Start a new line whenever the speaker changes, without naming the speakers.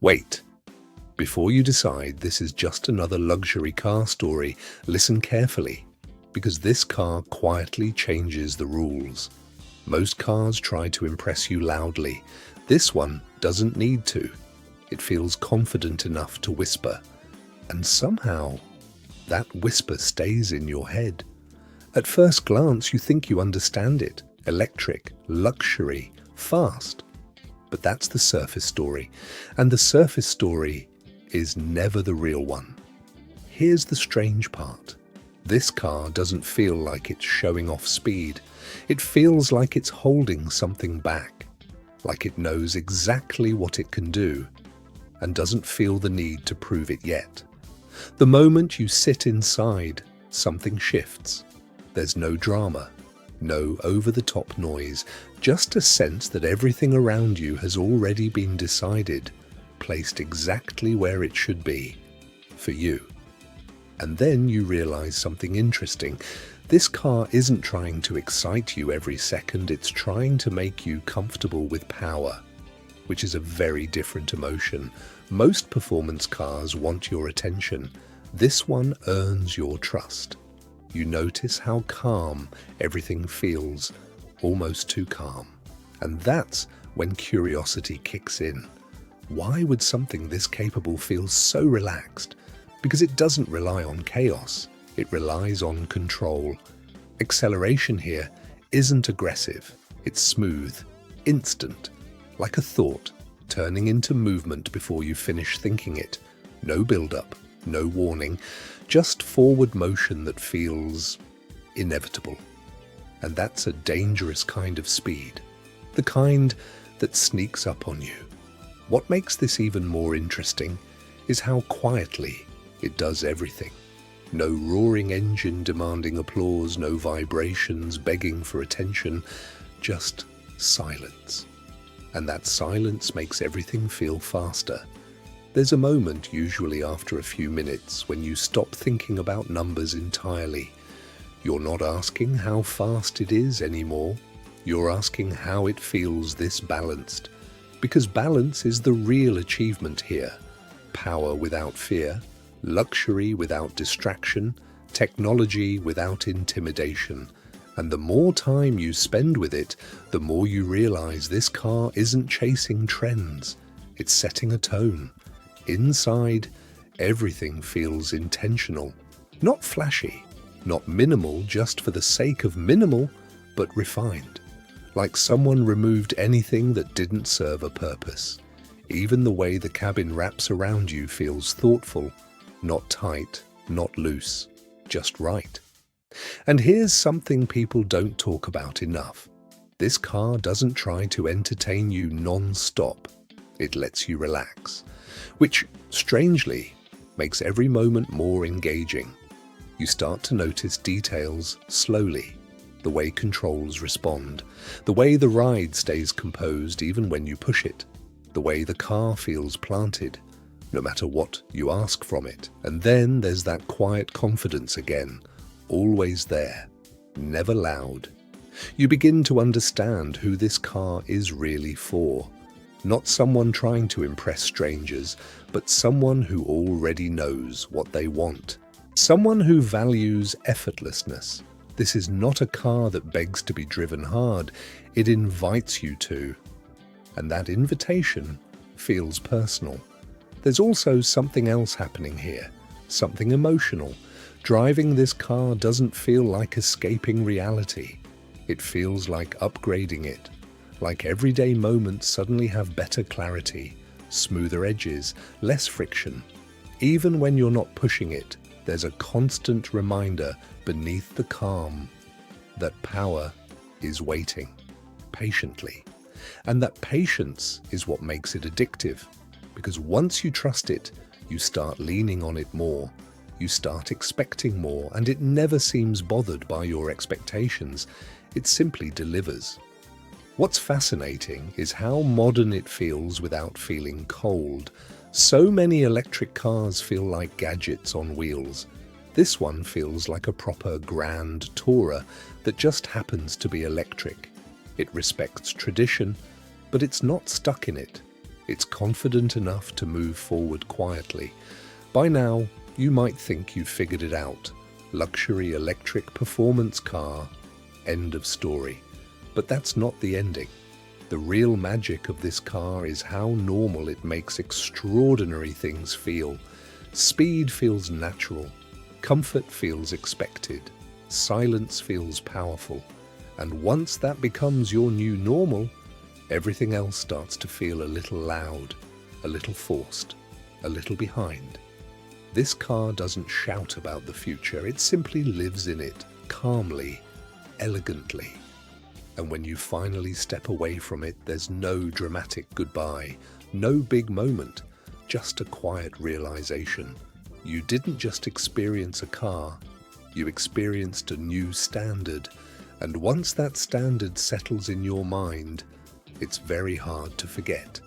Wait. Before you decide this is just another luxury car story, listen carefully, because this car quietly changes the rules. Most cars try to impress you loudly. This one doesn't need to. It feels confident enough to whisper. And somehow, that whisper stays in your head. At first glance, you think you understand it. Electric, luxury, fast. But that's the surface story. And the surface story is never the real one. Here's the strange part. This car doesn't feel like it's showing off speed. It feels like it's holding something back, like it knows exactly what it can do and doesn't feel the need to prove it yet. The moment you sit inside, something shifts. There's no drama, no over-the-top noise, just a sense that everything around you has already been decided, placed exactly where it should be, for you. And then you realize something interesting. This car isn't trying to excite you every second, it's trying to make you comfortable with power, which is a very different emotion. Most performance cars want your attention. This one earns your trust. You notice how calm everything feels, almost too calm. And that's when curiosity kicks in. Why would something this capable feel so relaxed? Because it doesn't rely on chaos, it relies on control. Acceleration here isn't aggressive, it's smooth, instant, like a thought, turning into movement before you finish thinking it. No build-up, no warning, just forward motion that feels inevitable. And that's a dangerous kind of speed, the kind that sneaks up on you. What makes this even more interesting is how quietly it does everything. No roaring engine demanding applause, no vibrations begging for attention, just silence. And that silence makes everything feel faster. There's a moment, usually after a few minutes, when you stop thinking about numbers entirely. You're not asking how fast it is anymore. You're asking how it feels this balanced. Because balance is the real achievement here. Power without fear, luxury without distraction, technology without intimidation. And the more time you spend with it, the more you realize this car isn't chasing trends. It's setting a tone. Inside, everything feels intentional. Not flashy, not minimal just for the sake of minimal, but refined. Like someone removed anything that didn't serve a purpose. Even the way the cabin wraps around you feels thoughtful, not tight, not loose, just right. And here's something people don't talk about enough. This car doesn't try to entertain you non-stop. It lets you relax, which, strangely, makes every moment more engaging. You start to notice details slowly. The way controls respond, the way the ride stays composed even when you push it, the way the car feels planted, no matter what you ask from it. And then there's that quiet confidence again, always there, never loud. You begin to understand who this car is really for. Not someone trying to impress strangers, but someone who already knows what they want. Someone who values effortlessness. This is not a car that begs to be driven hard, it invites you to. And that invitation feels personal. There's also something else happening here, something emotional. Driving this car doesn't feel like escaping reality. It feels like upgrading it, like everyday moments suddenly have better clarity, smoother edges, less friction. Even when you're not pushing it, there's a constant reminder beneath the calm that power is waiting patiently. And that patience is what makes it addictive, because once you trust it, you start leaning on it more. You start expecting more, and it never seems bothered by your expectations. It simply delivers. What's fascinating is how modern it feels without feeling cold. So many electric cars feel like gadgets on wheels. This one feels like a proper grand tourer that just happens to be electric. It respects tradition, but it's not stuck in it. It's confident enough to move forward quietly. By now, you might think you've figured it out. Luxury electric performance car, end of story. But that's not the ending. The real magic of this car is how normal it makes extraordinary things feel. Speed feels natural, comfort feels expected, silence feels powerful. And once that becomes your new normal, everything else starts to feel a little loud, a little forced, a little behind. This car doesn't shout about the future, it simply lives in it, calmly, elegantly. And when you finally step away from it, there's no dramatic goodbye, no big moment, just a quiet realization. You didn't just experience a car, you experienced a new standard. And once that standard settles in your mind, it's very hard to forget.